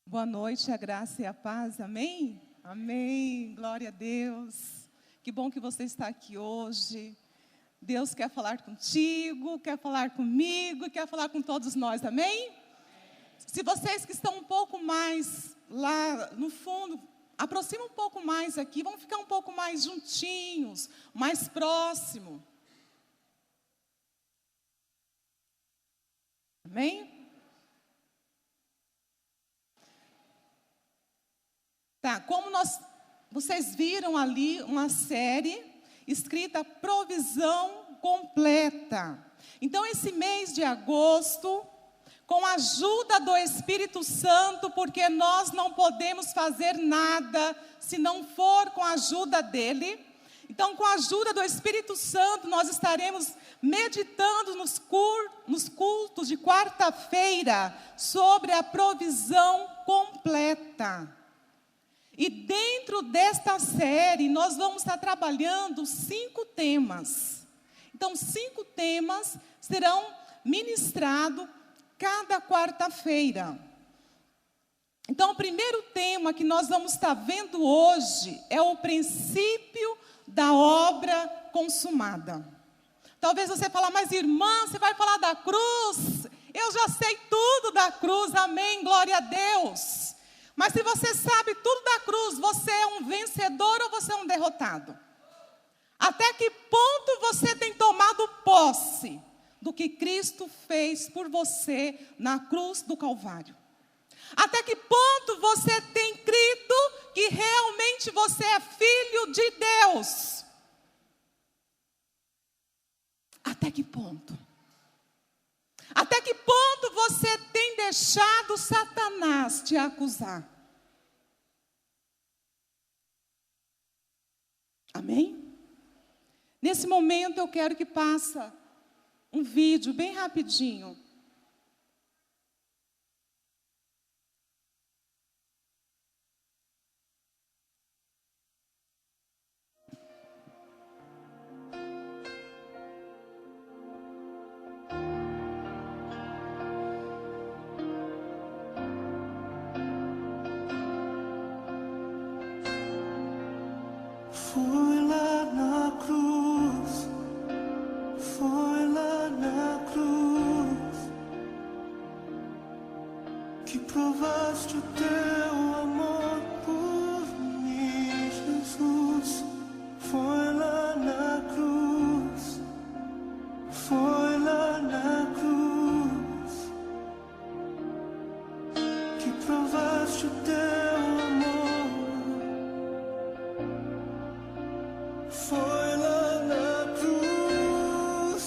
Boa noite, a graça e a paz, amém? Amém, glória a Deus. Que bom que você está aqui hoje. Deus quer falar contigo, quer falar comigo, quer falar com todos nós, amém? Se vocês que estão um pouco mais lá no fundo, aproxima um pouco mais aqui, vamos ficar um pouco mais juntinhos, mais próximo. Amém? Tá, vocês viram ali uma série escrita Provisão Completa. Então, esse mês de agosto, com a ajuda do Espírito Santo, porque nós não podemos fazer nada se não for com a ajuda dele. Então, com a ajuda do Espírito Santo, nós estaremos meditando nos cultos de quarta-feira sobre a provisão completa. E dentro desta série, nós vamos estar trabalhando 5 temas. Então, 5 temas serão ministrados cada quarta-feira. Então, o primeiro tema que nós vamos estar vendo hoje é o princípio da obra consumada. Talvez você fale, mas irmã, você vai falar da cruz? Eu já sei tudo da cruz, amém, glória a Deus. Mas se você sabe tudo da cruz, você é um vencedor ou você é um derrotado? Até que ponto você tem tomado posse do que Cristo fez por você na cruz do Calvário? Até que ponto você tem crido que realmente você é filho de Deus? Até que ponto? Até que ponto você tem deixado Satanás te acusar? Amém? Nesse momento eu quero que passe um vídeo bem rapidinho. Foi lá na cruz, foi lá na cruz, que provaste o teu amor por mim, Jesus. Foi lá na cruz, foi lá na cruz, que provaste o teu amor. Foi lá na cruz,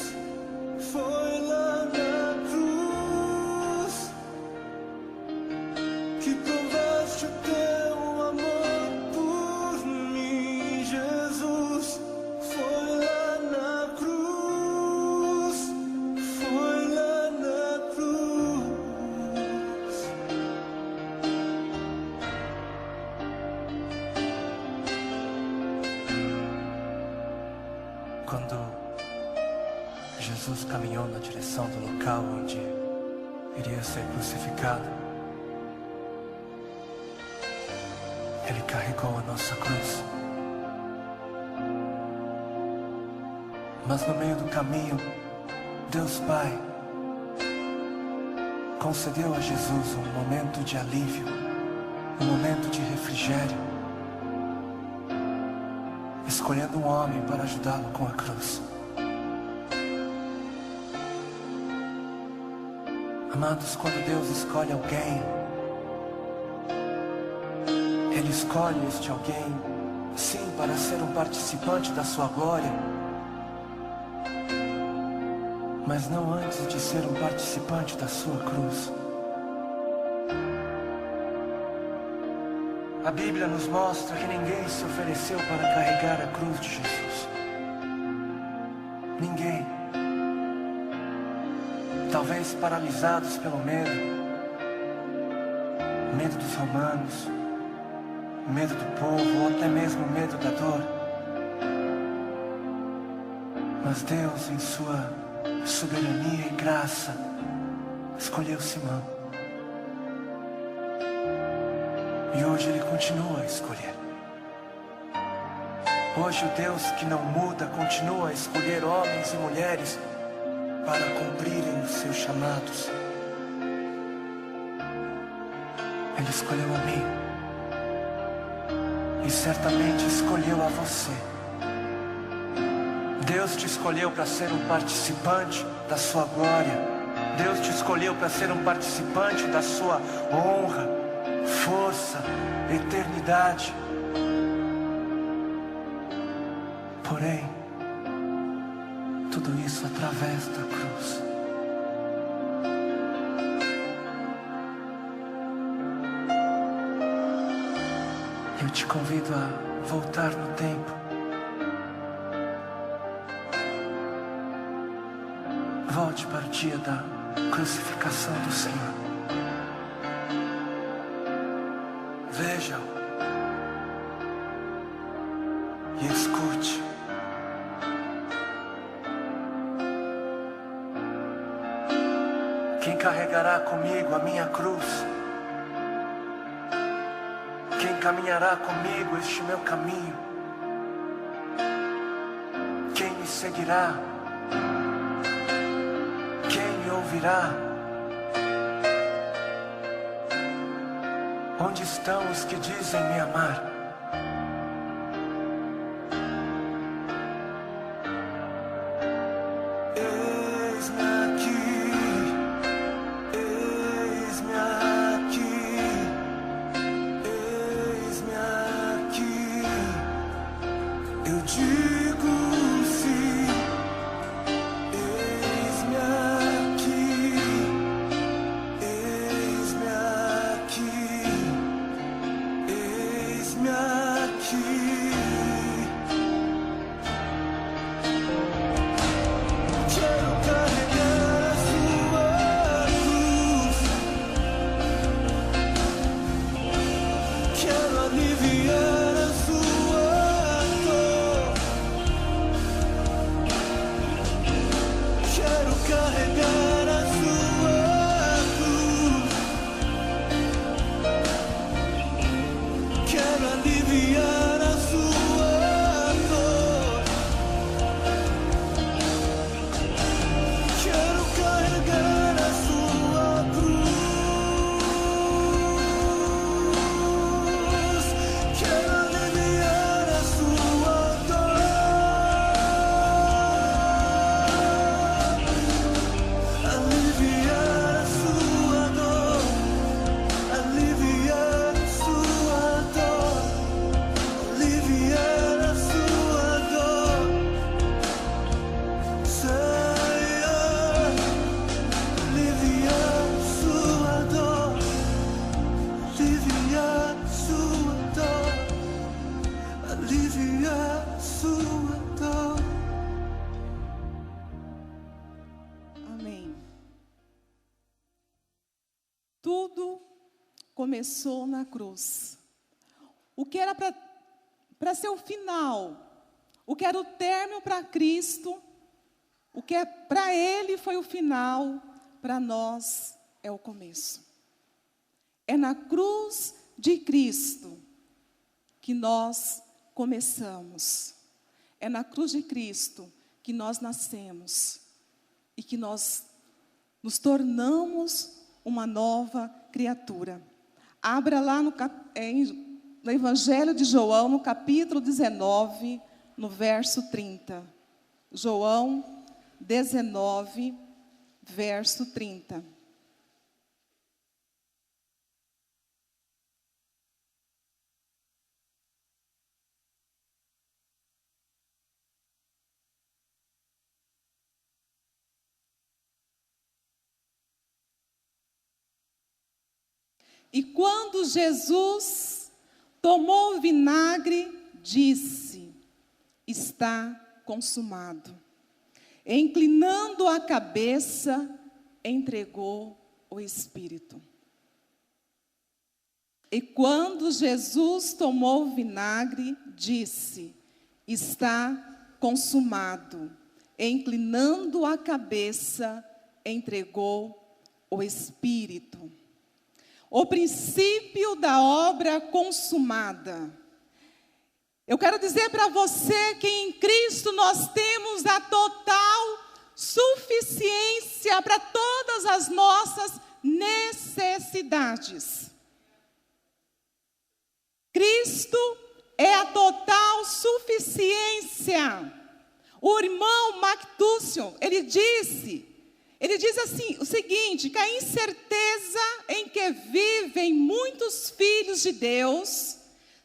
foi lá na cruz, que provaste o teu amor por mim, Jesus. Foi lá na cruz, foi lá na cruz. Quando Jesus caminhou na direção do local onde iria ser crucificado, Ele carregou a nossa cruz. Mas no meio do caminho, Deus Pai concedeu a Jesus um momento de alívio, um momento de refrigério, escolhendo um homem para ajudá-lo com a cruz. Amados, quando Deus escolhe alguém, Ele escolhe este alguém, sim, para ser um participante da sua glória, mas não antes de ser um participante da sua cruz. A Bíblia nos mostra que ninguém se ofereceu para carregar a cruz de Jesus. Ninguém. Talvez paralisados pelo medo. Medo dos romanos, medo do povo, ou até mesmo medo da dor. Mas Deus, em sua soberania e graça, escolheu Simão. E hoje Ele continua a escolher. Hoje o Deus que não muda continua a escolher homens e mulheres para cumprirem os seus chamados. Ele escolheu a mim e certamente escolheu a você. Deus te escolheu para ser um participante da sua glória. Deus te escolheu para ser um participante da sua honra, força, eternidade. Porém, tudo isso através da cruz. Eu te convido a voltar no tempo. Volte para o dia da crucificação do Senhor. Veja-o e escute. Quem carregará comigo a minha cruz? Quem caminhará comigo este meu caminho? Quem me seguirá? Quem me ouvirá? Onde estão os que dizem me amar? Começou na cruz. O que era para ser o final, o que era o término para Cristo, o que para Ele foi o final, para nós é o começo. É na cruz de Cristo que nós começamos. É na cruz de Cristo que nós nascemos e que nós nos tornamos uma nova criatura. Abra lá no Evangelho de João, no capítulo 19, no verso 30. João 19, verso 30. E quando Jesus tomou o vinagre, disse: está consumado. E, inclinando a cabeça, entregou o Espírito. E quando Jesus tomou o vinagre, disse: está consumado. E, inclinando a cabeça, entregou o Espírito. o princípio da obra consumada. Eu quero dizer para você que em Cristo nós temos a total suficiência para todas as nossas necessidades. Cristo é a total suficiência. O irmão Mactúcio, ele diz assim, o seguinte, que a incerteza em que vivem muitos filhos de Deus,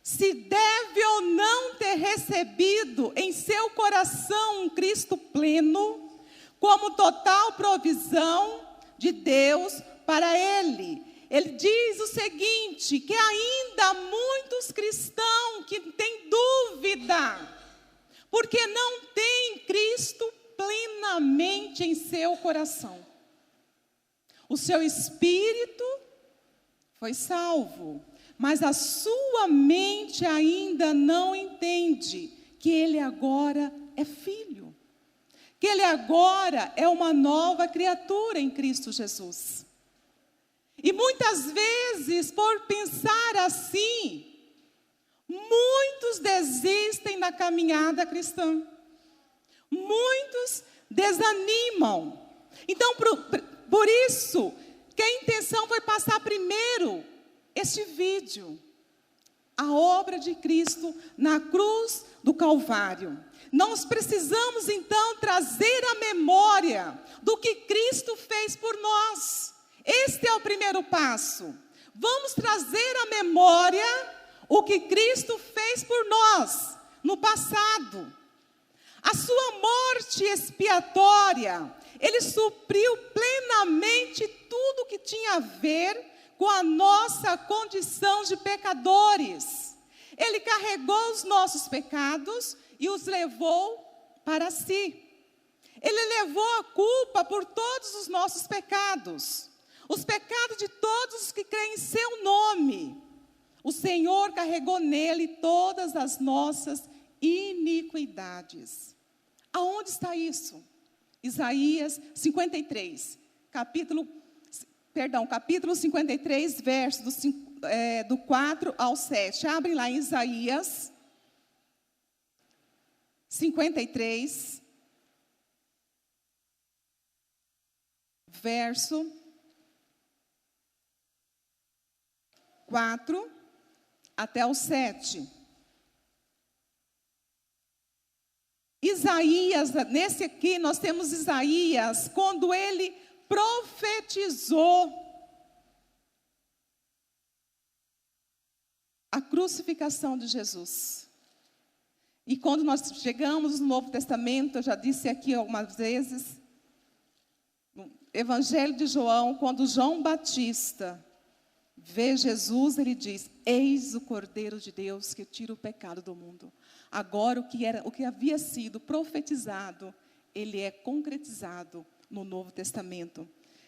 se deve ou não ter recebido em seu coração um Cristo pleno, como total provisão de Deus para ele. Ele diz o seguinte, que ainda há muitos cristãos que têm dúvida, porque não tem Cristo plenamente em seu coração. O seu espírito foi salvo, mas a sua mente ainda não entende que ele agora é filho, que ele agora é uma nova criatura em Cristo Jesus. E muitas vezes, por pensar assim, muitos desistem da caminhada cristã. Muitos desanimam. Então, por isso, que a intenção foi passar primeiro este vídeo. A obra de Cristo na cruz do Calvário. Nós precisamos, então, trazer a memória do que Cristo fez por nós. Este é o primeiro passo. Vamos trazer à memória o que Cristo fez por nós no passado. A sua morte expiatória, ele supriu plenamente tudo que tinha a ver com a nossa condição de pecadores. Ele carregou os nossos pecados e os levou para si. Ele levou a culpa por todos os nossos pecados. Os pecados de todos os que creem em seu nome. O Senhor carregou nele todas as nossas iniquidades. Aonde está isso? Isaías 53, capítulo 53, verso do 4 ao 7. Abrem lá em Isaías 53, verso 4 até o 7. Isaías, nesse aqui nós temos Isaías, quando ele profetizou a crucificação de Jesus. E quando nós chegamos no Novo Testamento, eu já disse aqui algumas vezes, no Evangelho de João, quando João Batista vê Jesus, ele diz: eis o Cordeiro de Deus que tira o pecado do mundo. Agora o que havia sido profetizado, ele é concretizado no Novo Testamento.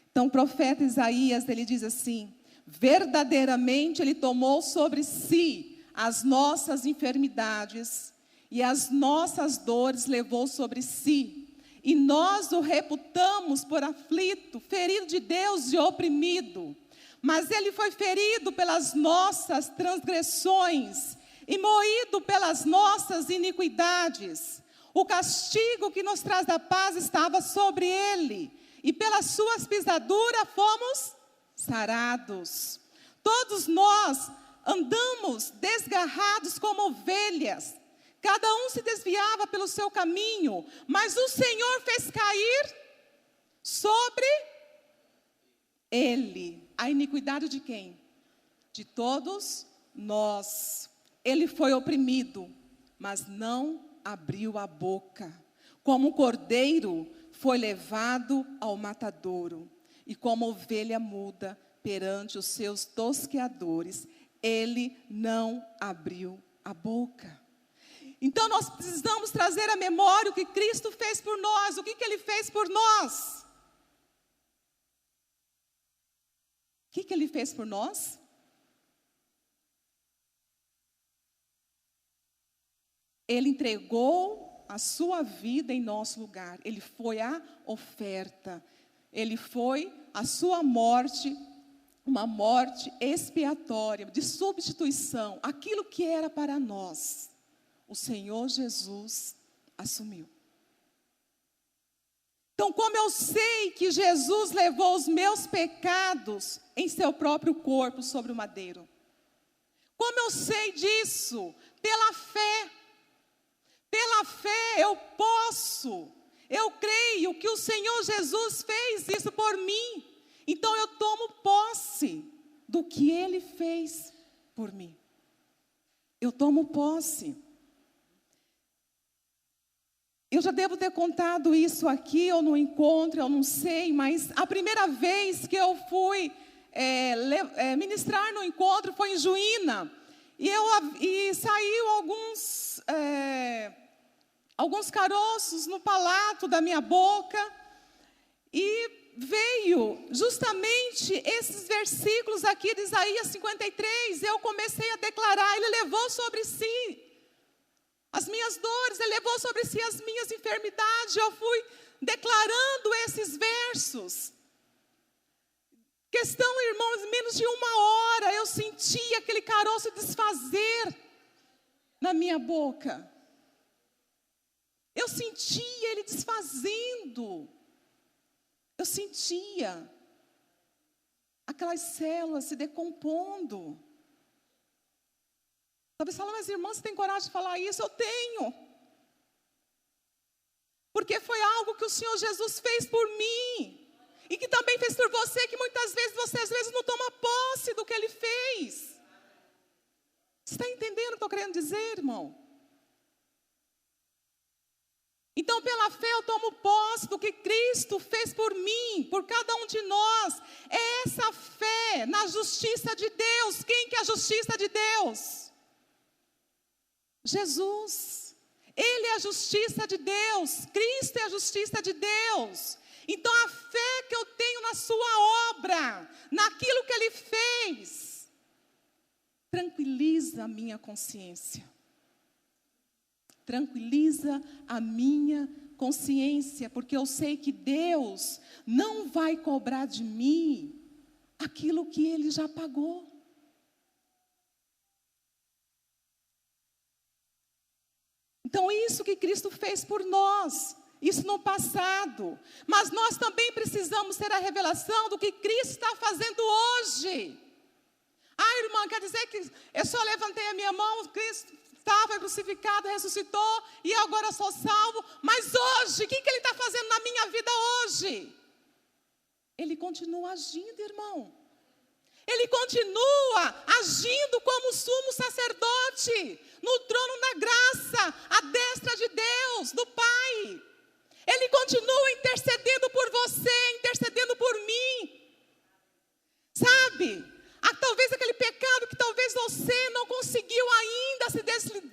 Então o profeta Isaías, ele diz assim: verdadeiramente ele tomou sobre si as nossas enfermidades e as nossas dores levou sobre si. E nós o reputamos por aflito, ferido de Deus e oprimido. Mas ele foi ferido pelas nossas transgressões e moído pelas nossas iniquidades. O castigo que nos traz a paz estava sobre ele, e pelas suas pisaduras fomos sarados. Todos nós andamos desgarrados como ovelhas, cada um se desviava pelo seu caminho, mas o Senhor fez cair sobre ele a iniquidade de quem? De todos nós. Ele foi oprimido, mas não abriu a boca. Como um cordeiro foi levado ao matadouro, e como ovelha muda perante os seus tosqueadores, ele não abriu a boca. Então nós precisamos trazer à memória o que Cristo fez por nós. O que ele fez por nós? O que ele fez por nós? Ele entregou a sua vida em nosso lugar. Ele foi a oferta. Ele foi a sua morte uma morte expiatória, de substituição, aquilo que era para nós, o Senhor Jesus assumiu. Então, como eu sei que Jesus levou os meus pecados em seu próprio corpo sobre o madeiro? Como eu sei disso? Pela fé. Pela fé eu creio que o Senhor Jesus fez isso por mim. Então eu tomo posse do que Ele fez por mim. Eu tomo posse. Eu já devo ter contado isso aqui, ou no encontro, eu não sei, mas a primeira vez que eu fui ministrar no encontro foi em Juína. E saiu alguns caroços no palato da minha boca, e veio justamente esses versículos aqui de Isaías 53, eu comecei a declarar, Ele levou sobre si as minhas dores, Ele levou sobre si as minhas enfermidades, eu fui declarando esses versos. Questão, irmãos, em menos de 1 hora, eu senti aquele caroço desfazer na minha boca. Eu sentia ele desfazendo. Eu sentia aquelas células se decompondo. Talvez você fale, mas irmã, você tem coragem de falar isso? Eu tenho. Porque foi algo que o Senhor Jesus fez por mim. E que também fez por você, que muitas vezes você às vezes não toma posse do que Ele fez. Você está entendendo o que eu estou querendo dizer, irmão? Então, pela fé eu tomo posse do que Cristo fez por mim, por cada um de nós. É essa fé na justiça de Deus. Quem que é a justiça de Deus? Jesus. Ele é a justiça de Deus. Cristo é a justiça de Deus. Então, a fé que eu tenho na sua obra, naquilo que Ele fez, tranquiliza a minha consciência. Tranquiliza a minha consciência, porque eu sei que Deus não vai cobrar de mim aquilo que Ele já pagou. Então, isso que Cristo fez por nós, isso no passado, mas nós também precisamos ter a revelação do que Cristo está fazendo hoje. Ah, irmã, quer dizer que eu só levantei a minha mão, Cristo estava crucificado, ressuscitou, e agora eu sou salvo, mas hoje, o que Ele está fazendo na minha vida hoje? Ele continua agindo, irmão. Ele continua agindo como sumo sacerdote, no trono da graça, à destra de Deus, do Pai. Ele continua intercedendo por você, intercedendo por mim. Sabe? Talvez aquele pecado que talvez você não conseguiu ainda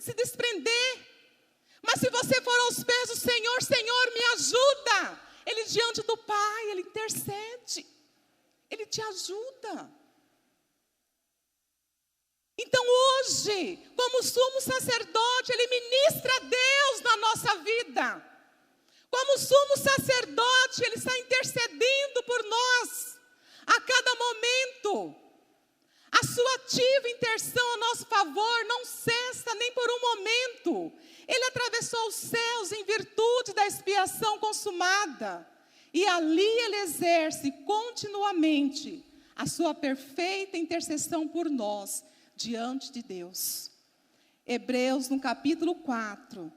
se desprender. Mas se você for aos pés do Senhor, Senhor, me ajuda. Ele diante do Pai, Ele intercede. Ele te ajuda. Então hoje, como sumo sacerdote, Ele ministra a Deus na nossa vida. Como sumo sacerdote, Ele está intercedendo por nós, a cada momento. A sua ativa intercessão a nosso favor não cessa nem por um momento. Ele atravessou os céus em virtude da expiação consumada. E ali Ele exerce continuamente a sua perfeita intercessão por nós, diante de Deus. Hebreus, no capítulo 4,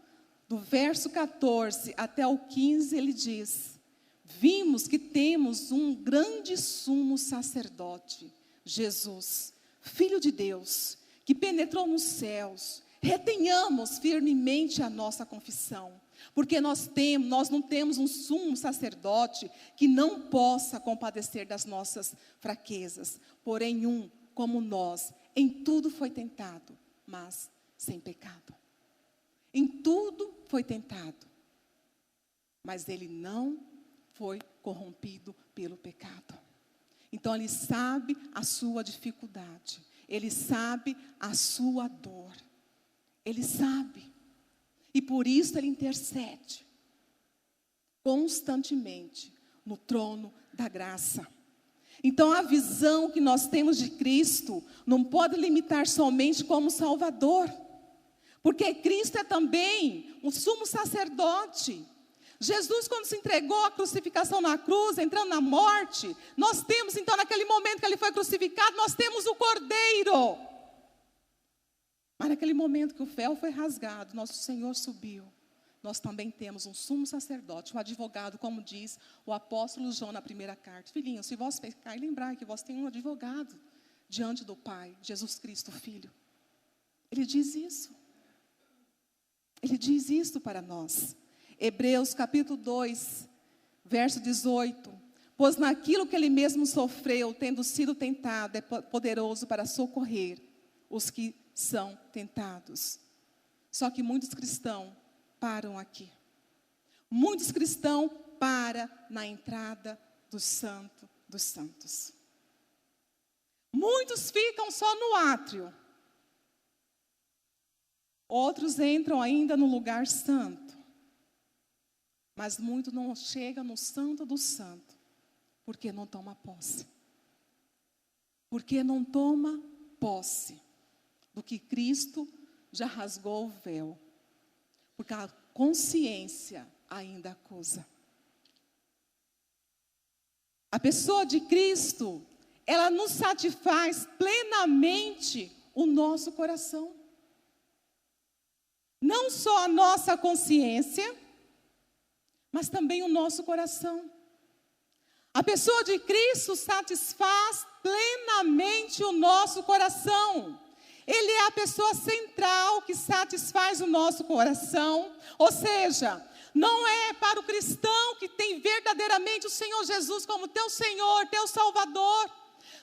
do verso 14 até o 15, ele diz: vimos que temos um grande sumo sacerdote, Jesus, Filho de Deus, que penetrou nos céus. Retenhamos firmemente a nossa confissão, porque nós não temos um sumo sacerdote que não possa compadecer das nossas fraquezas, porém como nós, em tudo foi tentado, mas sem pecado. Em tudo foi tentado, mas Ele não foi corrompido pelo pecado. Então Ele sabe a sua dificuldade, Ele sabe a sua dor, Ele sabe. E por isso Ele intercede constantemente no trono da graça. Então a visão que nós temos de Cristo não pode limitar somente como Salvador, porque Cristo é também o sumo sacerdote. Jesus, quando se entregou à crucificação na cruz, entrando na morte, nós temos então naquele momento que ele foi crucificado, nós temos o Cordeiro. Mas naquele momento que o véu foi rasgado, nosso Senhor subiu. Nós também temos um sumo sacerdote, um advogado, como diz o apóstolo João na primeira carta. Filhinho, se vós pecar, lembrai que vós tem um advogado diante do Pai, Jesus Cristo, Filho. Ele diz isso. Ele diz isso para nós. Hebreus capítulo 2, verso 18. Pois naquilo que ele mesmo sofreu, tendo sido tentado, é poderoso para socorrer os que são tentados. Só que muitos cristãos param aqui. Muitos cristãos param na entrada do Santo dos Santos. Muitos ficam só no átrio. Outros entram ainda no lugar santo. Mas muitos não chegam no Santo do Santo, porque não toma posse. Porque não toma posse do que Cristo já rasgou o véu. Porque a consciência ainda acusa. A pessoa de Cristo, ela nos satisfaz plenamente o nosso coração. Não só a nossa consciência, mas também o nosso coração. A pessoa de Cristo satisfaz plenamente o nosso coração. Ele é a pessoa central que satisfaz o nosso coração. Ou seja, não é para o cristão que tem verdadeiramente o Senhor Jesus como teu Senhor, teu Salvador.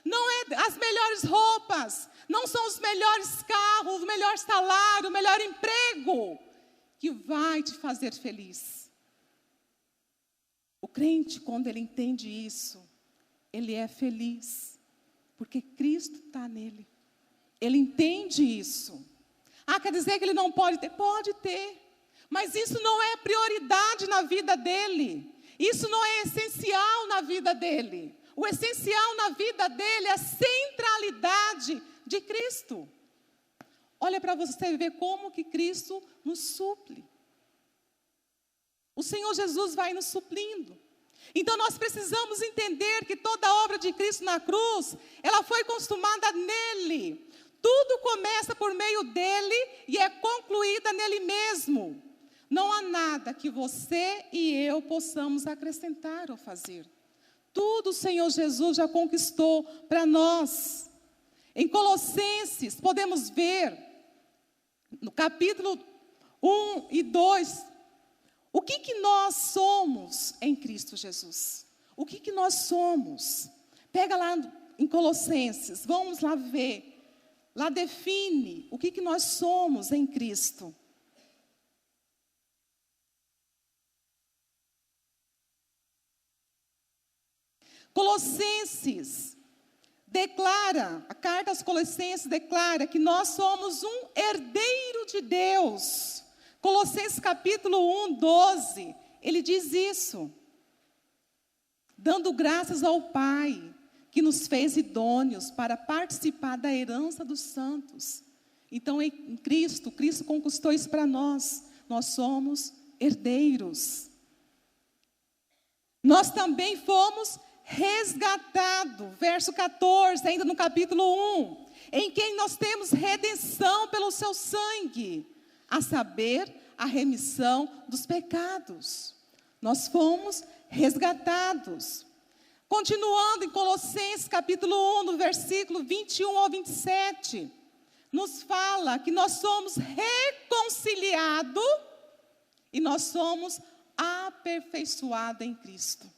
Não é as melhores roupas, não são os melhores carros, o melhor salário, o melhor emprego que vai te fazer feliz. O crente, quando ele entende isso, ele é feliz, porque Cristo está nele. Ele entende isso. Quer dizer que ele não pode ter? Pode ter. Mas isso não é prioridade na vida dele. Isso não é essencial na vida dele. O essencial na vida dele é a centralidade de Cristo. Olha para você ver como que Cristo nos suple. O Senhor Jesus vai nos suplindo. Então nós precisamos entender que toda a obra de Cristo na cruz, ela foi consumada nele. Tudo começa por meio dele e é concluída nele mesmo. Não há nada que você e eu possamos acrescentar ou fazer. Tudo o Senhor Jesus já conquistou para nós. Em Colossenses, podemos ver, no capítulo 1 e 2, o que nós somos em Cristo Jesus? O que nós somos? Pega lá em Colossenses, vamos lá ver. Lá define o que nós somos em Cristo. Colossenses declara, a carta aos Colossenses declara que nós somos um herdeiro de Deus. Colossenses capítulo 1, 12, ele diz isso. Dando graças ao Pai, que nos fez idôneos para participar da herança dos santos. Então, em Cristo conquistou isso para nós. Nós somos herdeiros. Nós também fomos resgatados. Verso 14, ainda no capítulo 1. Em quem nós temos redenção pelo seu sangue, a saber, a remissão dos pecados. Nós fomos resgatados. Continuando em Colossenses capítulo 1, no versículo 21 ao 27, nos fala que nós somos reconciliados e nós somos aperfeiçoados em Cristo.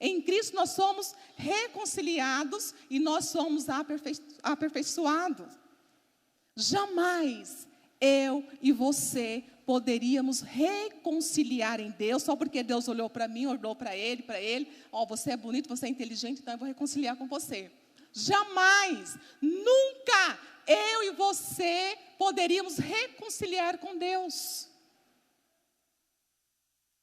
Em Cristo nós somos reconciliados e nós somos aperfeiçoados. Jamais eu e você poderíamos reconciliar em Deus, só porque Deus olhou para mim, olhou para ele, você é bonito, você é inteligente, então eu vou reconciliar com você. Jamais, nunca eu e você poderíamos reconciliar com Deus.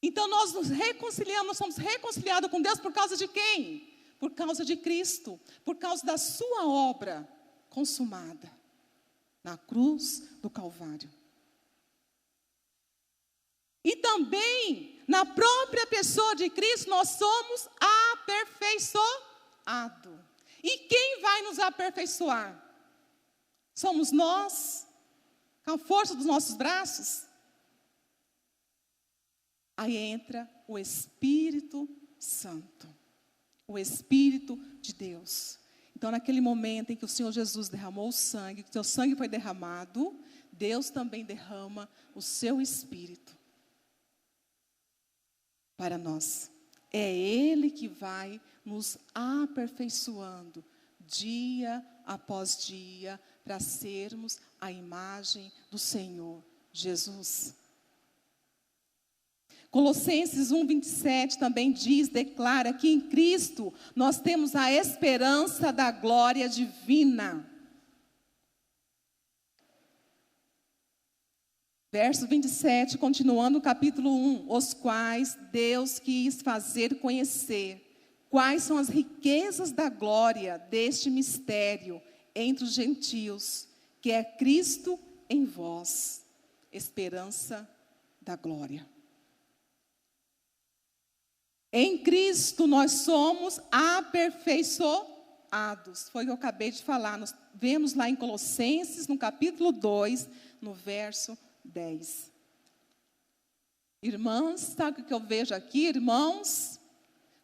Então nós nos reconciliamos, nós somos reconciliados com Deus por causa de quem? por causa de Cristo, por causa da sua obra consumada na cruz do Calvário. E também, na própria pessoa de Cristo, nós somos aperfeiçoados. E quem vai nos aperfeiçoar? Somos nós, com a força dos nossos braços? Aí entra o Espírito Santo, o Espírito de Deus. Então, naquele momento em que o Senhor Jesus derramou o sangue, que o seu sangue foi derramado, Deus também derrama o seu Espírito para nós. É Ele que vai nos aperfeiçoando dia após dia para sermos a imagem do Senhor Jesus. Colossenses 1:27 também declara que em Cristo nós temos a esperança da glória divina. Verso 27, continuando o capítulo 1, os quais Deus quis fazer conhecer quais são as riquezas da glória deste mistério entre os gentios, que é Cristo em vós, esperança da glória. Em Cristo nós somos aperfeiçoados. Foi o que eu acabei de falar. Nós vemos lá em Colossenses, no capítulo 2, no verso 10. Irmãs, sabe o que eu vejo aqui, irmãos?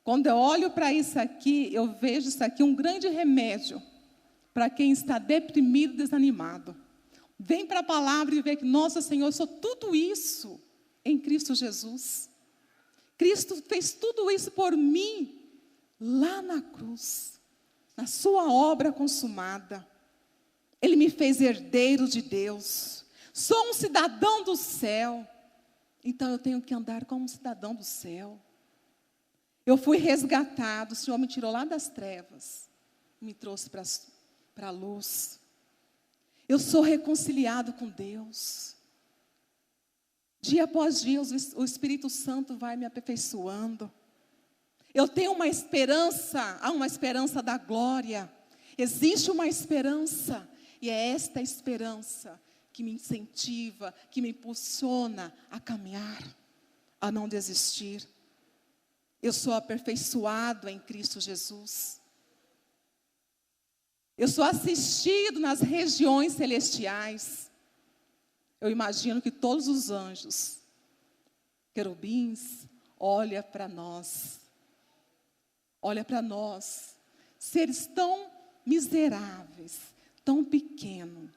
Quando eu olho para isso aqui, eu vejo isso aqui um grande remédio para quem está deprimido, desanimado. Vem para a palavra e vê que, nossa Senhor, eu sou tudo isso em Cristo Jesus. Cristo fez tudo isso por mim, lá na cruz, na sua obra consumada. Ele me fez herdeiro de Deus. Sou um cidadão do céu, então eu tenho que andar como um cidadão do céu. Eu fui resgatado, o Senhor me tirou lá das trevas, me trouxe para a luz. Eu sou reconciliado com Deus. Dia após dia, o Espírito Santo vai me aperfeiçoando. Eu tenho uma esperança, há uma esperança da glória. Existe uma esperança, e é esta esperança que me incentiva, que me impulsiona a caminhar, a não desistir. Eu sou aperfeiçoado em Cristo Jesus. Eu sou assistido nas regiões celestiais. Eu imagino que todos os anjos, querubins, olham para nós. Olha para nós, seres tão miseráveis, tão pequenos,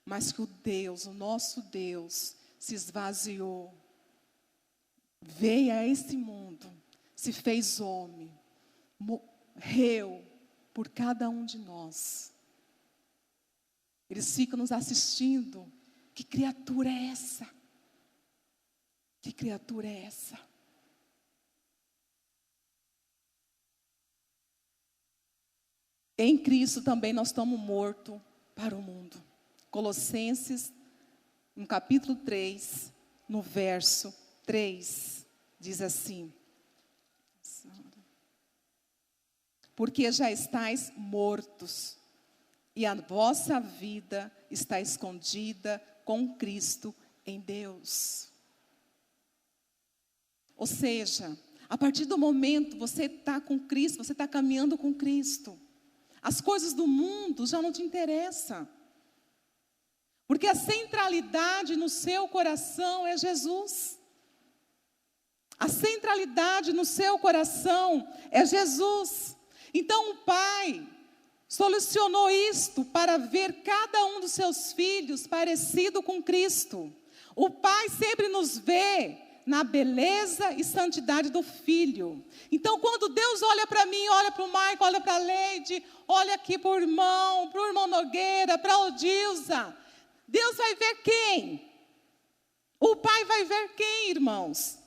mas que o nosso Deus, se esvaziou, veio a esse mundo, se fez homem, morreu por cada um de nós. Eles ficam nos assistindo. Que criatura é essa? Que criatura é essa? Em Cristo também nós estamos mortos para o mundo. Colossenses, no capítulo 3, no verso 3, diz assim: porque já estáis mortos, e a vossa vida está escondida com Cristo em Deus. Ou seja, a partir do momento você está com Cristo, você está caminhando com Cristo, as coisas do mundo já não te interessam. Porque a centralidade no seu coração é Jesus. A centralidade no seu coração é Jesus. Então o Pai solucionou isto para ver cada um dos seus filhos parecido com Cristo. O Pai sempre nos vê na beleza e santidade do Filho. Então, quando Deus olha para mim, olha para o Maico, olha para a Leide, olha aqui para o irmão Nogueira, para a Odilza, Deus vai ver quem? O Pai vai ver quem, irmãos?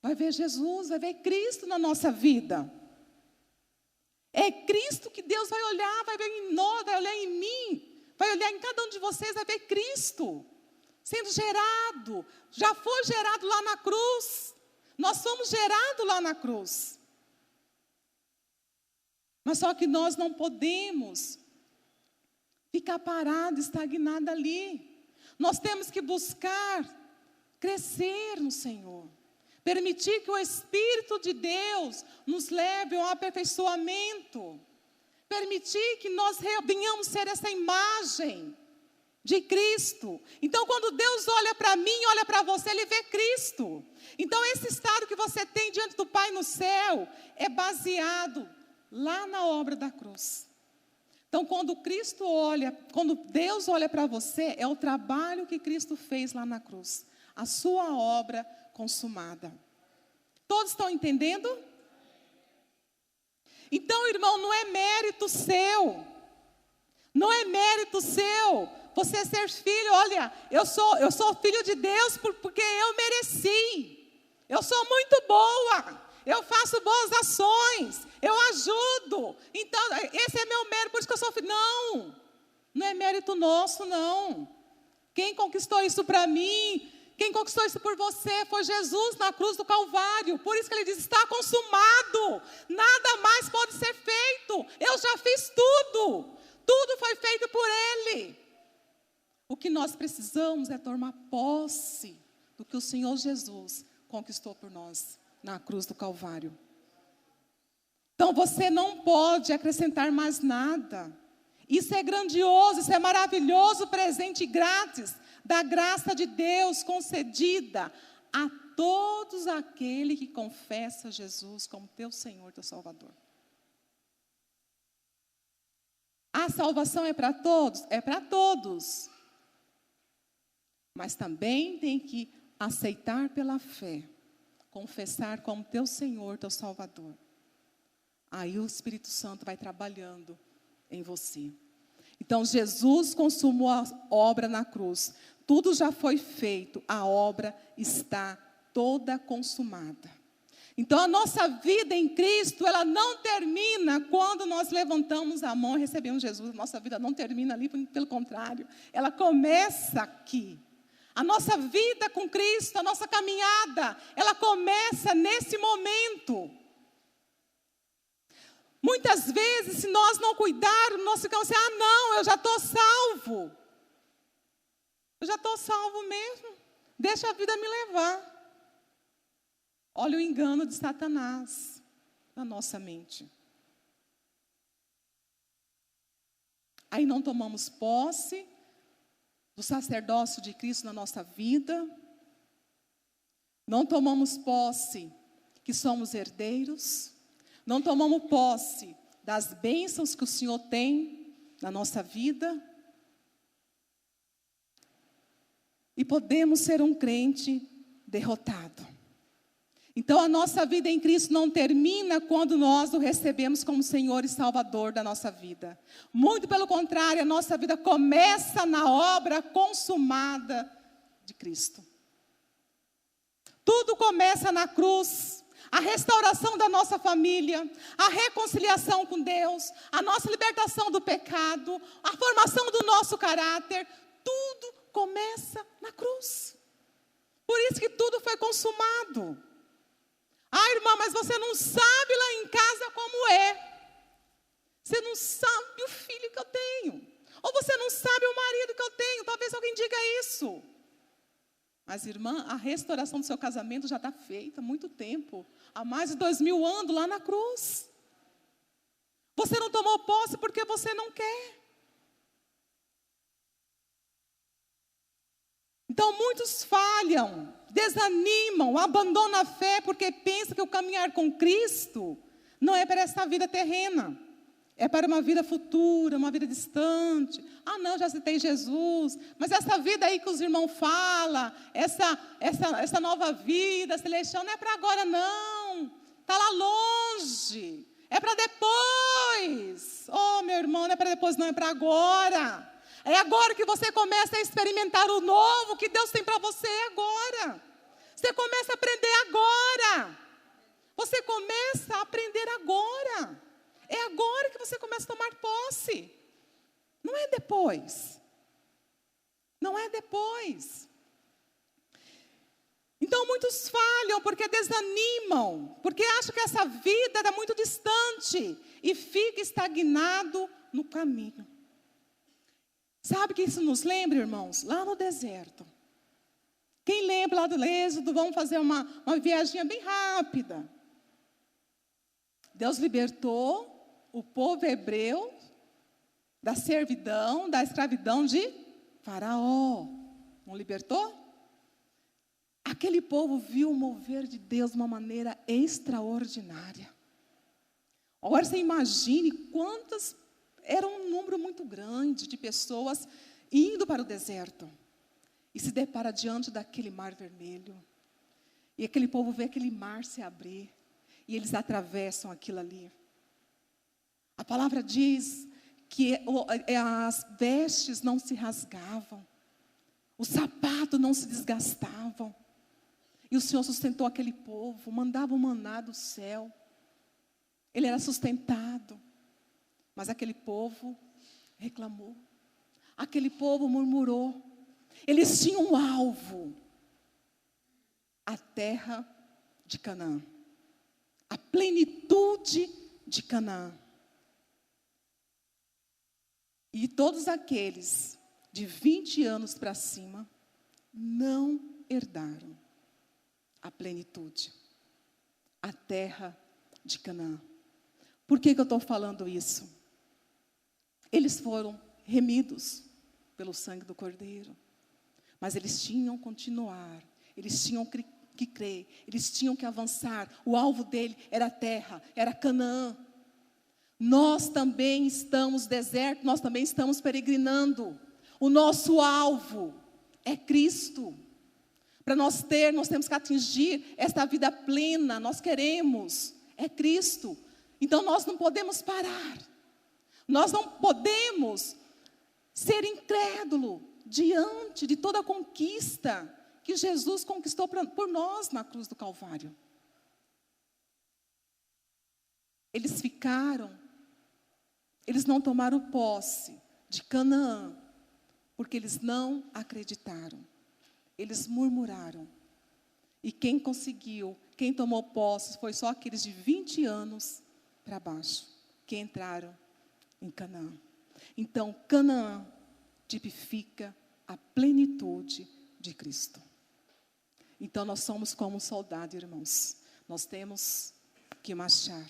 Vai ver Jesus, vai ver Cristo na nossa vida. É Cristo que Deus vai olhar, vai ver em nós, vai olhar em mim, vai olhar em cada um de vocês, vai ver Cristo sendo gerado. Já foi gerado lá na cruz. Nós somos gerados lá na cruz. Mas só que nós não podemos ficar parado, estagnado ali. Nós temos que buscar crescer no Senhor. Permitir que o Espírito de Deus nos leve ao aperfeiçoamento. Permitir que nós venhamos ser essa imagem de Cristo. Então, quando Deus olha para mim, olha para você, Ele vê Cristo. Então, esse estado que você tem diante do Pai no céu é baseado lá na obra da cruz. Então, quando Deus olha para você, é o trabalho que Cristo fez lá na cruz. A sua obra consumada. Todos estão entendendo? Então, irmão, não é mérito seu. Não é mérito seu você ser filho. Olha, eu sou filho de Deus porque eu mereci. Eu sou muito boa. Eu faço boas ações. Eu ajudo. Então, esse é meu mérito, por isso que eu sou filho. Não, não é mérito nosso, não. Quem conquistou isso para mim? Quem conquistou isso por você foi Jesus na cruz do Calvário. Por isso que ele diz, está consumado. Nada mais pode ser feito. Eu já fiz tudo. Tudo foi feito por Ele. O que nós precisamos é tomar posse do que o Senhor Jesus conquistou por nós na cruz do Calvário. Então você não pode acrescentar mais nada. Isso é grandioso, isso é maravilhoso, presente grátis da graça de Deus concedida a todos aqueles que confessam Jesus como teu Senhor, teu Salvador. A salvação é para todos? É para todos. Mas também tem que aceitar pela fé, confessar como teu Senhor, teu Salvador. Aí o Espírito Santo vai trabalhando em você. Então Jesus consumou a obra na cruz. Tudo já foi feito, a obra está toda consumada. Então a nossa vida em Cristo, ela não termina quando nós levantamos a mão e recebemos Jesus. A nossa vida não termina ali, pelo contrário, ela começa aqui. A nossa vida com Cristo, a nossa caminhada, ela começa nesse momento. Muitas vezes, se nós não cuidarmos, nós ficamos assim, não, eu já estou salvo. Eu já estou salvo mesmo. Deixa a vida me levar. Olha o engano de Satanás na nossa mente. Aí não tomamos posse do sacerdócio de Cristo na nossa vida. Não tomamos posse que somos herdeiros. Não tomamos posse das bênçãos que o Senhor tem na nossa vida. E podemos ser um crente derrotado. Então a nossa vida em Cristo não termina quando nós o recebemos como Senhor e Salvador da nossa vida. Muito pelo contrário, a nossa vida começa na obra consumada de Cristo. Tudo começa na cruz. A restauração da nossa família, a reconciliação com Deus, a nossa libertação do pecado, a formação do nosso caráter, tudo começa na cruz. Por isso que tudo foi consumado. Irmã, mas você não sabe lá em casa como é. Você não sabe o filho que eu tenho. Ou você não sabe o marido que eu tenho. Talvez alguém diga isso. Mas, irmã, a restauração do seu casamento já está feita há muito tempo. Há mais de 2000 anos lá na cruz. Você não tomou posse porque você não quer. Então, muitos falham, desanimam, abandonam a fé porque pensam que o caminhar com Cristo não é para essa vida terrena. É para uma vida futura, uma vida distante. Não, já citei Jesus. Mas essa vida aí que os irmãos falam, essa nova vida celestial, não é para agora não. Está lá longe. É para depois. Oh, meu irmão, não é para depois não, é para agora. É agora que você começa a experimentar o novo que Deus tem para você agora. Você começa a aprender agora. Você começa a aprender agora. É agora que você começa a tomar posse. Não é depois. Não é depois. Então muitos falham porque desanimam, porque acham que essa vida era muito distante e fica estagnado no caminho. Sabe o que isso nos lembra, irmãos? Lá no deserto. Quem lembra lá do Êxodo, vamos fazer uma viagem bem rápida. Deus libertou o povo hebreu da servidão, da escravidão de Faraó. Não libertou? Aquele povo viu o mover de Deus de uma maneira extraordinária. Agora você imagine quantas, era um número muito grande de pessoas indo para o deserto. E se depara diante daquele mar vermelho. E aquele povo vê aquele mar se abrir. E eles atravessam aquilo ali. A palavra diz que as vestes não se rasgavam. Os sapatos não se desgastavam. E o Senhor sustentou aquele povo, mandava o maná do céu. Ele era sustentado. Mas aquele povo reclamou. Aquele povo murmurou. Eles tinham um alvo. A terra de Canaã. A plenitude de Canaã. E todos aqueles de 20 anos para cima não herdaram a plenitude, a terra de Canaã. Por que eu estou falando isso? Eles foram remidos pelo sangue do Cordeiro, mas eles tinham que continuar, eles tinham que crer, eles tinham que avançar. O alvo dele era a terra, era Canaã. Nós também estamos no deserto, nós também estamos peregrinando. O nosso alvo é Cristo. Para nós temos que atingir esta vida plena, nós queremos, é Cristo. Então nós não podemos parar. Nós não podemos ser incrédulo diante de toda a conquista que Jesus conquistou por nós na cruz do Calvário. Eles não tomaram posse de Canaã, porque eles não acreditaram. Eles murmuraram. E quem tomou posse foi só aqueles de 20 anos para baixo, que entraram em Canaã. Então, Canaã tipifica a plenitude de Cristo. Então, nós somos como um soldado, irmãos. Nós temos que marchar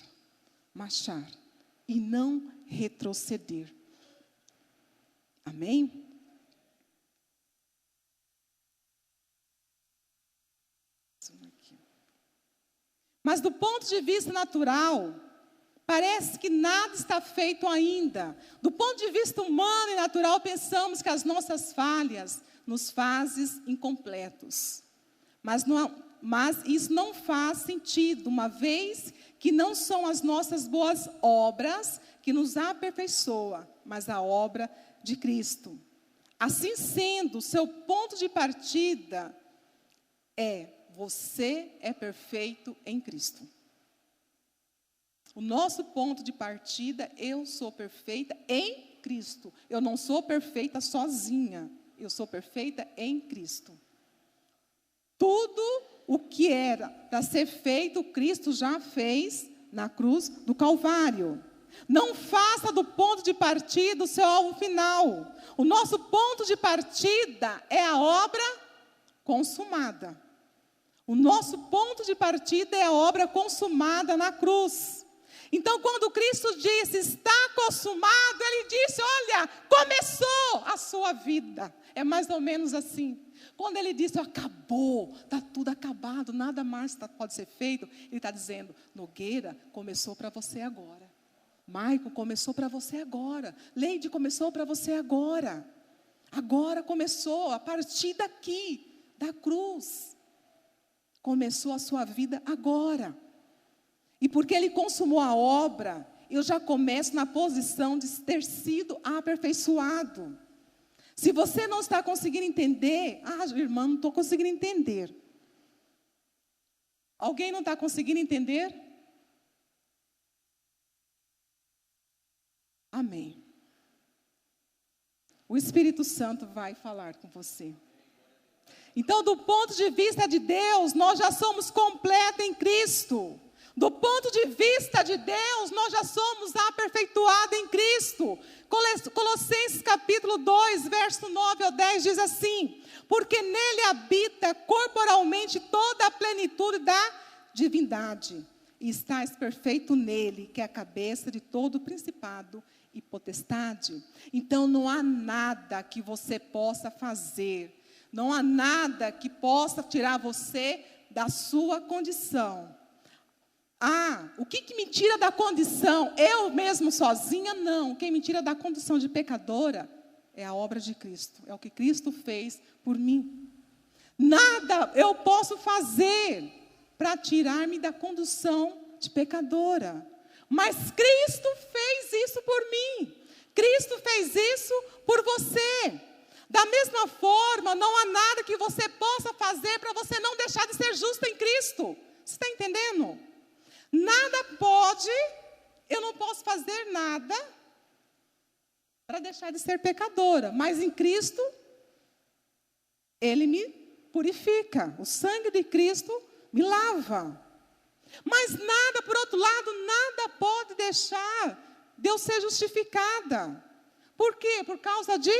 e não retroceder. Amém? Mas do ponto de vista natural, parece que nada está feito ainda. Do ponto de vista humano e natural, pensamos que as nossas falhas nos fazem incompletos. Mas isso não faz sentido, uma vez que não são as nossas boas obras que nos aperfeiçoam, mas a obra de Cristo. Assim sendo, o seu ponto de partida você é perfeito em Cristo. O nosso ponto de partida, eu sou perfeita em Cristo. Eu não sou perfeita sozinha, eu sou perfeita em Cristo. Tudo o que era para ser feito, Cristo já fez na cruz do Calvário. Não faça do ponto de partida o seu alvo final. O nosso ponto de partida é a obra consumada. O nosso ponto de partida é a obra consumada na cruz. Então, quando Cristo disse, está consumado, Ele disse, olha, começou a sua vida. É mais ou menos assim. Quando Ele disse, acabou, está tudo acabado, nada mais pode ser feito, Ele está dizendo, Nogueira, começou para você agora. Maico, começou para você agora. Leide, começou para você agora. Agora começou, a partir daqui, da cruz. Começou a sua vida agora. E porque Ele consumou a obra, eu já começo na posição de ter sido aperfeiçoado. Se você não está conseguindo entender, irmã, não estou conseguindo entender. Alguém não está conseguindo entender? Amém. O Espírito Santo vai falar com você. Então, do ponto de vista de Deus, nós já somos completos em Cristo. Do ponto de vista de Deus, nós já somos aperfeiçoados em Cristo. Colossenses capítulo 2, verso 9 ao 10 diz assim: porque nele habita corporalmente toda a plenitude da divindade, e estáis perfeito nele, que é a cabeça de todo principado e potestade. Então não há nada que você possa fazer, não há nada que possa tirar você da sua condição. O que me tira da condição? Eu mesmo sozinha? Não. Quem me tira da condição de pecadora é a obra de Cristo. É o que Cristo fez por mim. Nada eu posso fazer para tirar-me da condição de pecadora. Mas Cristo fez isso por mim. Cristo fez isso por você. Da mesma forma, não há nada que você possa fazer para você não deixar de ser justo em Cristo. Você está entendendo? Nada pode, eu não posso fazer nada para deixar de ser pecadora. Mas em Cristo, Ele me purifica. O sangue de Cristo me lava. Mas nada, por outro lado, nada pode deixar de eu ser justificada. Por quê? Por causa de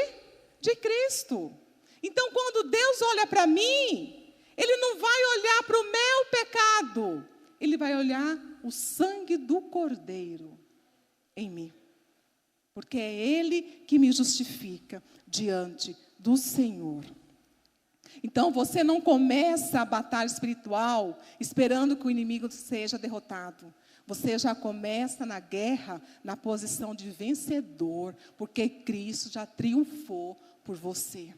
Cristo. Então, quando Deus olha para mim, Ele não vai olhar para o meu pecado. Ele vai olhar o sangue do Cordeiro em mim. Porque é Ele que me justifica diante do Senhor. Então você não começa a batalha espiritual esperando que o inimigo seja derrotado. Você já começa na guerra na posição de vencedor, porque Cristo já triunfou por você.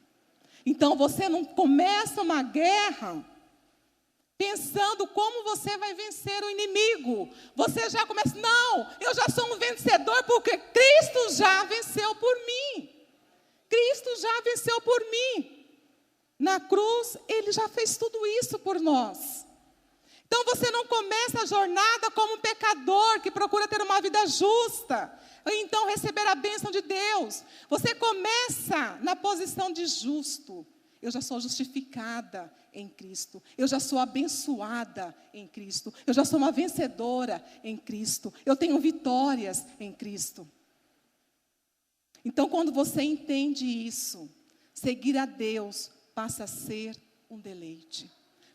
Então você não começa uma guerra pensando como você vai vencer o inimigo. Você já começa, não, eu já sou um vencedor porque Cristo já venceu por mim. Cristo já venceu por mim. Na cruz, Ele já fez tudo isso por nós. Então você não começa a jornada como um pecador que procura ter uma vida justa, ou então receber a bênção de Deus. Você começa na posição de justo. Eu já sou justificada em Cristo. Eu já sou abençoada em Cristo. Eu já sou uma vencedora em Cristo. Eu tenho vitórias em Cristo. Então, quando você entende isso, seguir a Deus passa a ser um deleite.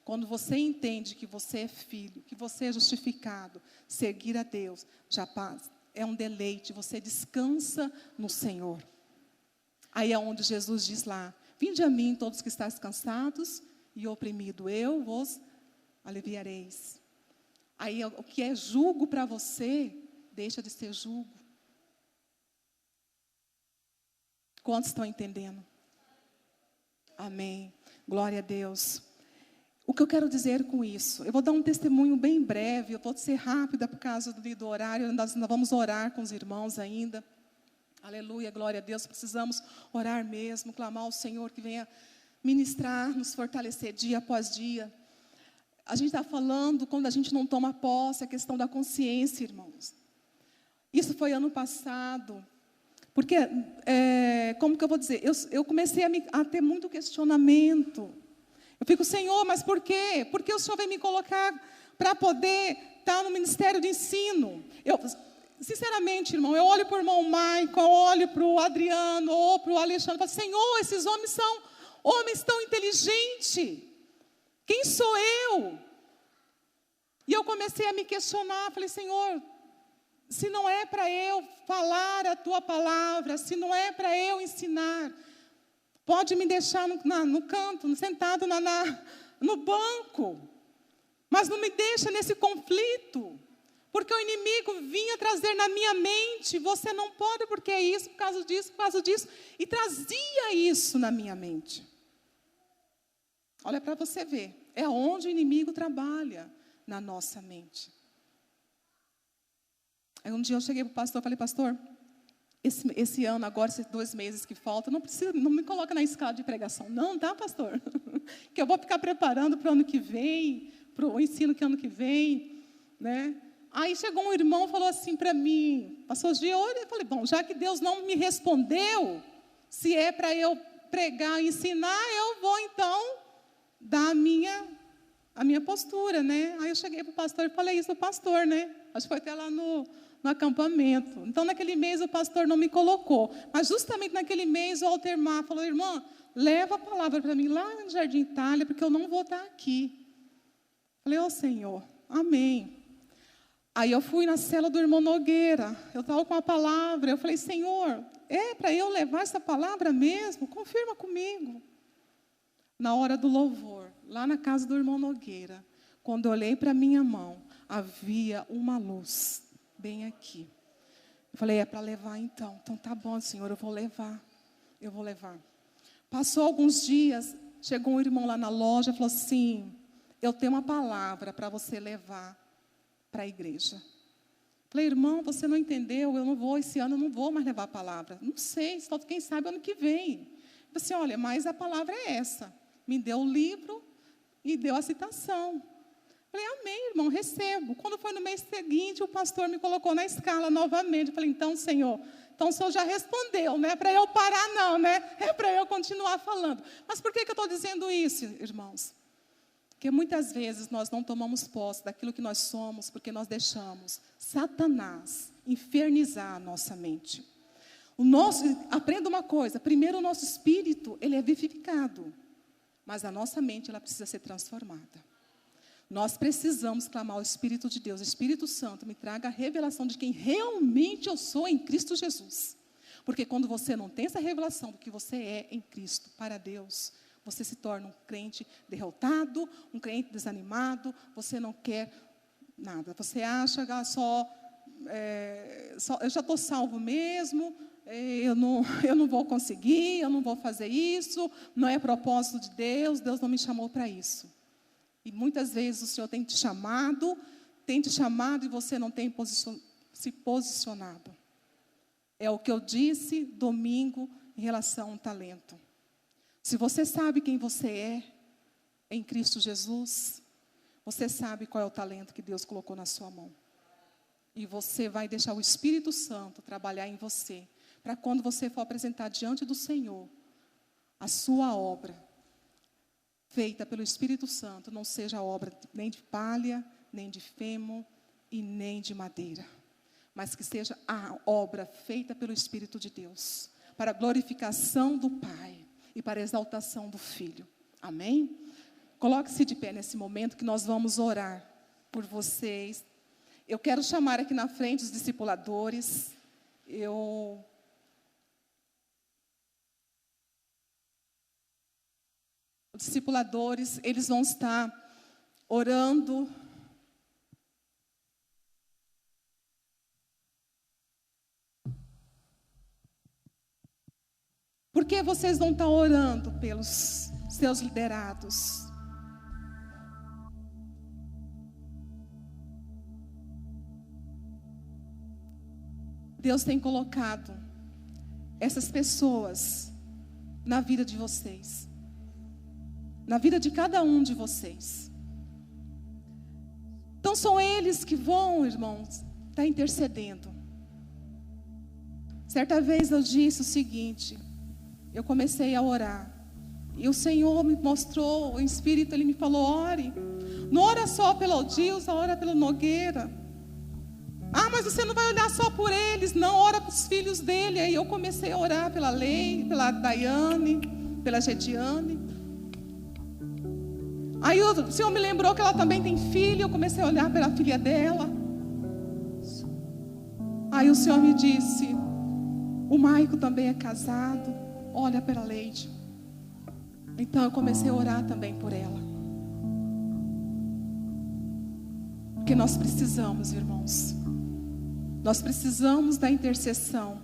Quando você entende que você é filho, que você é justificado, seguir a Deus já passa, é um deleite. Você descansa no Senhor. Aí é onde Jesus diz lá: vinde a mim todos que estáis cansados e oprimidos, eu vos aliviareis. Aí o que é jugo para você, deixa de ser jugo. Quantos estão entendendo? Amém. Glória a Deus. O que eu quero dizer com isso? Eu vou dar um testemunho bem breve, eu vou ser rápida por causa do horário, nós vamos orar com os irmãos ainda. Aleluia, glória a Deus. Precisamos orar mesmo, clamar ao Senhor que venha ministrar, nos fortalecer dia após dia. A gente está falando, quando a gente não toma posse, a questão da consciência, irmãos. Isso foi ano passado. Porque, como que eu vou dizer? Eu comecei a ter muito questionamento. Eu fico, Senhor, mas por quê? Por que o Senhor vai me colocar para poder estar no ministério de ensino? Sinceramente, irmão, eu olho para o irmão Michael, olho para o Adriano, ou para o Alexandre, e falo, Senhor, esses homens são homens tão inteligentes. Quem sou eu? E eu comecei a me questionar, falei, Senhor, se não é para eu falar a Tua palavra, se não é para eu ensinar, pode me deixar no canto, sentado no banco, mas não me deixa nesse conflito, porque o inimigo vinha trazer na minha mente, você não pode porque é isso, por causa disso, e trazia isso na minha mente. Olha para você ver, é onde o inimigo trabalha, na nossa mente. Aí um dia eu cheguei para o pastor e falei, pastor, esse ano, agora, esses 2 meses que faltam, não me coloca na escala de pregação, não, tá, pastor? Que eu vou ficar preparando para o ano que vem, para o ensino que ano que vem, né? Aí chegou um irmão e falou assim para mim, pastor Gia, eu falei, bom, já que Deus não me respondeu, se é para eu pregar e ensinar, eu vou então dar a minha postura, né? Aí eu cheguei para o pastor e falei isso para o pastor, né? Acho que foi até lá no acampamento. Então, naquele mês, o pastor não me colocou. Mas, justamente naquele mês, o Altemar falou: irmã, leva a palavra para mim lá no Jardim Itália, porque eu não vou estar aqui. Falei: ó Senhor, amém. Aí eu fui na cela do irmão Nogueira. Eu estava com a palavra. Eu falei: Senhor, é para eu levar essa palavra mesmo? Confirma comigo. Na hora do louvor, lá na casa do irmão Nogueira, quando eu olhei para a minha mão, havia uma luz bem aqui. Eu falei: é para levar então. Então tá bom, Senhor, eu vou levar. Eu vou levar. Passou alguns dias, chegou um irmão lá na loja e falou assim: eu tenho uma palavra para você levar para a igreja. Falei: irmão, você não entendeu, eu não vou, esse ano eu não vou mais levar a palavra. Não sei, só quem sabe ano que vem. Ele falou assim: olha, mas a palavra é essa. Me deu o livro e deu a citação. Falei: amém, irmão, recebo. Quando foi no mês seguinte, o pastor me colocou na escala novamente. Falei: então, Senhor, o Senhor já respondeu, não é para eu parar não, né? É para eu continuar falando. Mas por que eu estou dizendo isso, irmãos? Porque muitas vezes nós não tomamos posse daquilo que nós somos, porque nós deixamos Satanás infernizar a nossa mente. Aprenda uma coisa: primeiro o nosso espírito, ele é vivificado, mas a nossa mente, ela precisa ser transformada. Nós precisamos clamar ao Espírito de Deus: Espírito Santo, me traga a revelação de quem realmente eu sou em Cristo Jesus. Porque quando você não tem essa revelação do que você é em Cristo, para Deus, você se torna um crente derrotado, um crente desanimado, você não quer nada. Você acha que eu já estou salvo mesmo, eu não vou conseguir, eu não vou fazer isso, não é propósito de Deus, Deus não me chamou para isso. E muitas vezes o Senhor tem te chamado e você não tem se posicionado. É o que eu disse domingo em relação ao talento. Se você sabe quem você é em Cristo Jesus, você sabe qual é o talento que Deus colocou na sua mão. E você vai deixar o Espírito Santo trabalhar em você, para quando você for apresentar diante do Senhor, a sua obra, feita pelo Espírito Santo, não seja obra nem de palha, nem de feno e nem de madeira, mas que seja a obra feita pelo Espírito de Deus, para a glorificação do Pai e para a exaltação do Filho. Amém? Coloque-se de pé nesse momento que nós vamos orar por vocês. Eu quero chamar aqui na frente os discipuladores. Os discipuladores, eles vão estar orando. Por que vocês não estão orando pelos seus liderados? Deus tem colocado essas pessoas na vida de vocês, na vida de cada um de vocês. Então são eles que vão, irmãos, estar intercedendo. Certa vez eu disse o seguinte: eu comecei a orar, e o Senhor me mostrou, o Espírito, Ele me falou: ore, não ora só pelo Odilson, ora pelo Nogueira. Ah, mas você não vai olhar só por eles, não, ora para os filhos dele. Aí eu comecei a orar pela Lei, pela Daiane, pela Gediane. Aí o Senhor me lembrou que ela também tem filho, eu comecei a olhar pela filha dela. Aí o Senhor me disse: o Maico também é casado, olha pela Leide. Então eu comecei a orar também por ela. Porque nós precisamos, irmãos, nós precisamos da intercessão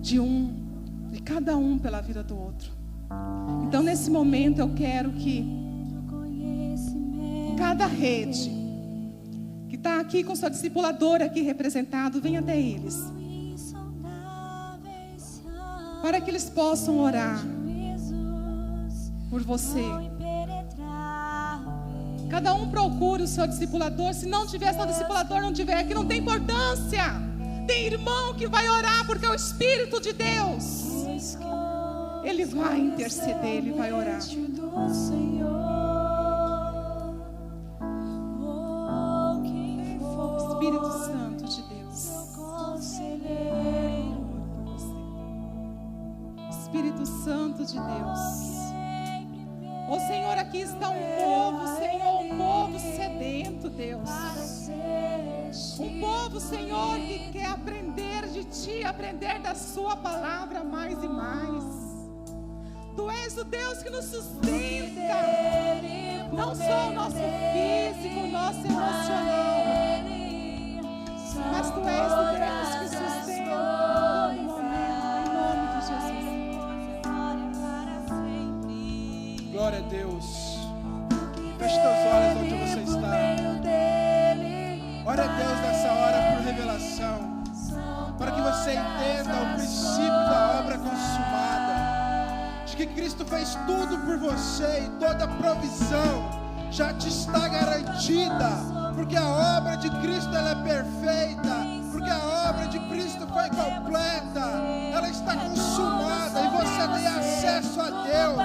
de cada um pela vida do outro. Então nesse momento eu quero que cada rede que está aqui com sua discipuladora aqui representado, venha até eles, para que eles possam orar por você. Cada um procure o seu discipulador. Se não tiver seu discipulador, não tiver aqui, não tem importância. Tem irmão que vai orar, porque é o Espírito de Deus. Ele vai interceder, ele vai orar. Espírito Santo de Deus, Espírito Santo de Deus. Ó Senhor, aqui está um povo, Senhor, um povo sedento, Deus. Um povo, Senhor, que quer aprender de Ti, aprender da Sua palavra mais e mais. Tu és o Deus que nos sustenta, não só o nosso físico, o nosso emocional, mas Tu és o Deus que sustenta todo momento, em nome de Jesus. Glória a Deus. Feche teus olhos onde você está. Ore a Deus nessa hora por revelação, para que você entenda o princípio da obra consumada, de que Cristo fez tudo por você e toda provisão já te está garantida, porque a obra de Cristo ela é perfeita, porque a obra de Cristo foi completa, ela está consumada e você tem acesso a Deus,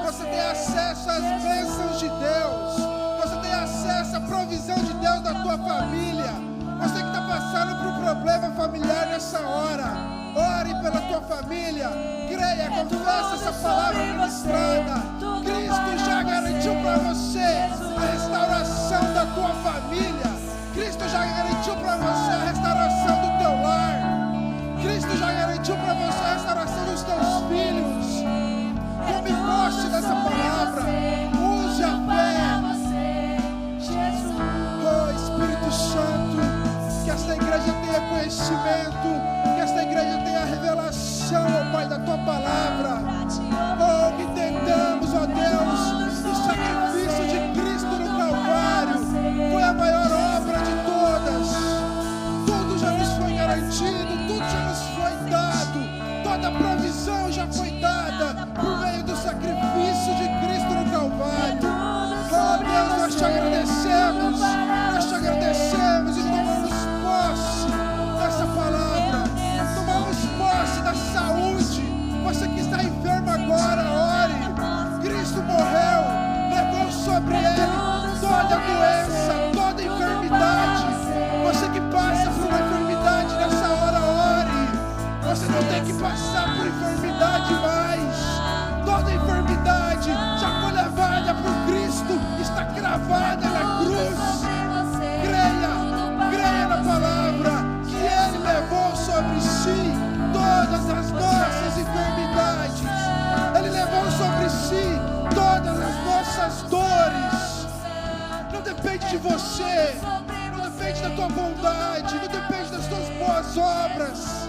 você tem acesso às bênçãos de Deus, você tem acesso à provisão de Deus da tua família. Você que está passando por um problema familiar nessa hora, ore pela tua família, creia, confessa essa palavra ministrada. Cristo já garantiu para você a restauração da tua família. Cristo já garantiu para você a restauração do teu lar. Cristo já garantiu para você a restauração dos teus filhos. Tome posse dessa palavra, use a fé. Oh Espírito Santo, que esta igreja tenha conhecimento, que esta igreja tenha revelação, ó Pai, da tua palavra. Oh, que entendamos, ó Deus, o sacrifício de Cristo no Calvário foi a maior obra de todas. Tudo já nos foi garantido, tudo já nos foi dado, toda a provisão já foi dada por meio do sacrifício de Cristo no Calvário. Oh Deus, nós te agradecemos e tomamos posse dessa palavra, tomamos posse da saúde. Você que está enfermo agora, ore. Cristo morreu, levou sobre ele toda a doença, toda a enfermidade. Você que passa por uma enfermidade nessa hora, ore. Você não tem que passar por enfermidade mais. Toda a enfermidade já foi levada por Cristo, está cravada na cruz. Creia na palavra, que Ele levou sobre si todas as nossas enfermidades. Ele levou sobre si todas as nossas dores. Não depende de você, não depende da tua bondade, não depende das tuas boas obras.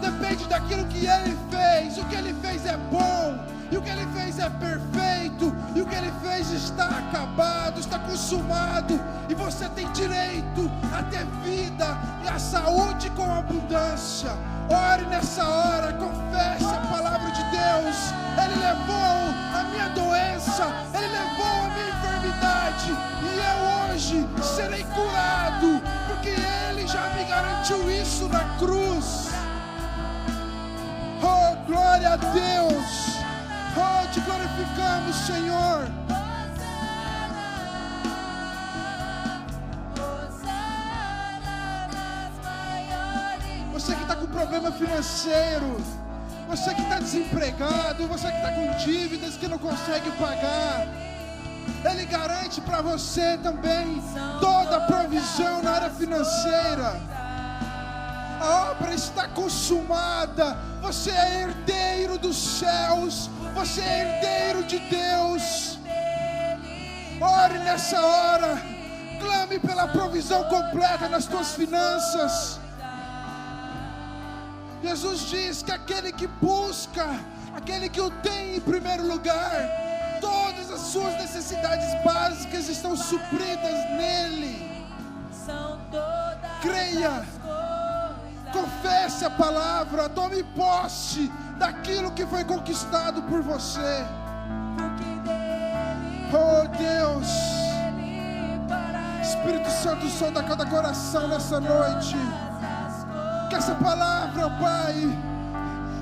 Depende daquilo que Ele fez. O que Ele fez é bom, e o que Ele fez é perfeito, e o que Ele fez está acabado, está consumado, e você tem direito a ter vida e a saúde com abundância. Ore nessa hora, confesse a palavra de Deus. Ele levou a minha doença, Ele levou a minha enfermidade, e eu hoje serei curado, porque Ele já me garantiu isso na cruz. Oh, glória a Deus. Oh, te glorificamos, Senhor. Você que está com problema financeiro, você que está desempregado, você que está com dívidas que não consegue pagar, Ele garante para você também toda a provisão na área financeira. A obra está consumada. Você é herdeiro dos céus, você é herdeiro de Deus. Ore nessa hora, clame pela provisão completa nas tuas finanças. Jesus diz que aquele que busca, aquele que o tem em primeiro lugar, todas as suas necessidades básicas estão supridas nele. Creia, confesse a palavra, tome posse daquilo que foi conquistado por você. Oh Deus, Espírito Santo, sonda cada coração nessa noite. Que essa palavra, Pai,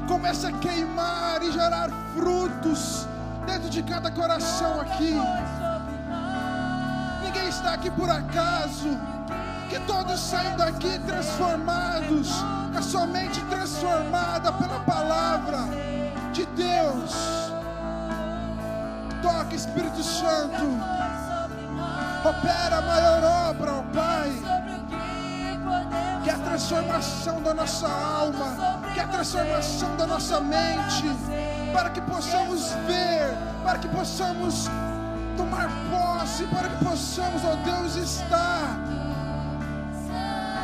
comece a queimar e gerar frutos dentro de cada coração aqui. Ninguém está aqui por acaso. Que todos saiam daqui transformados, com a sua mente transformada pela palavra de Deus. Toca, Espírito Santo. Opera a maior obra, ó Pai. Que é a transformação da nossa alma, que é a transformação da nossa mente, para que possamos ver, para que possamos tomar posse, para que possamos, ó Deus, estar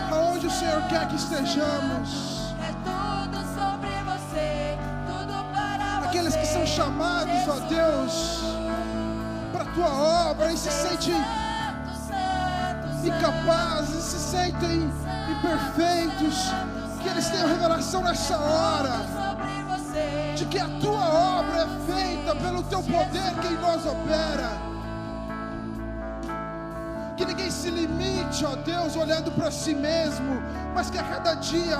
aonde o Senhor quer que estejamos. Aqueles que são chamados, ó Deus, para a tua obra e se sentem incapazes, se sentem imperfeitos, que eles tenham revelação nessa hora de que a tua obra é feita pelo teu poder que em nós opera. Que ninguém se limite, ó Deus, olhando para si mesmo, mas que a cada dia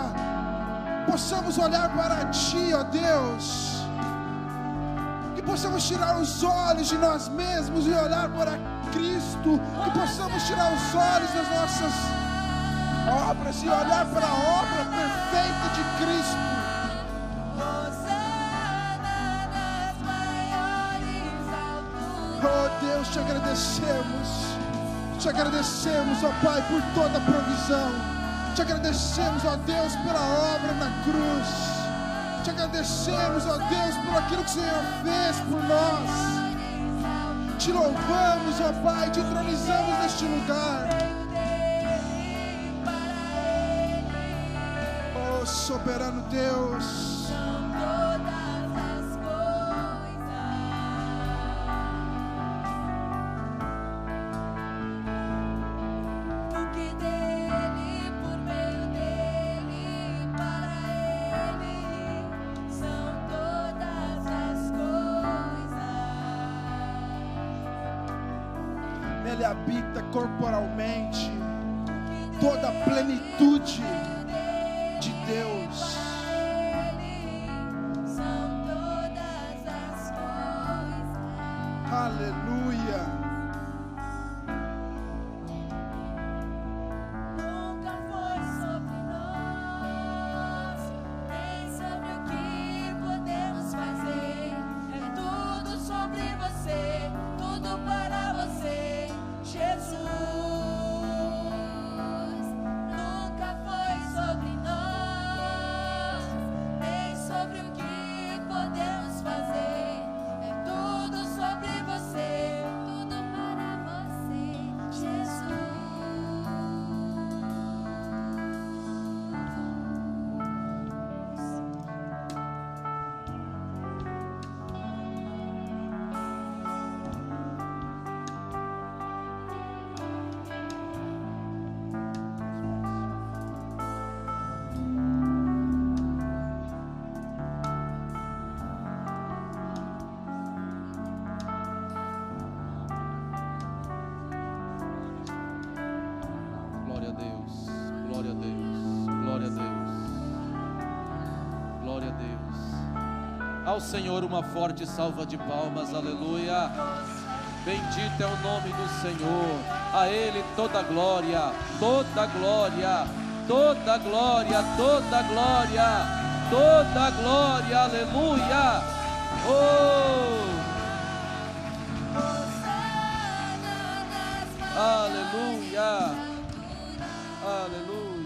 possamos olhar para ti, ó Deus, que possamos tirar os olhos de nós mesmos e olhar para Cristo, que possamos tirar os olhos das nossas obras e olhar para a obra perfeita de Cristo. Oh Deus, te agradecemos, ó Pai, por toda a provisão. Te agradecemos, ó Deus, pela obra na cruz. Te agradecemos, ó Deus, por aquilo que o Senhor fez por nós. Te louvamos, ó Pai, te entronizamos neste lugar. Oh, soberano Deus. Ele habita corporalmente toda a plenitude de Deus. Aleluia. Ao Senhor uma forte salva de palmas, aleluia. Bendito é o nome do Senhor, a Ele toda glória, toda glória, toda glória, toda glória, toda glória, aleluia. Oh, aleluia, aleluia.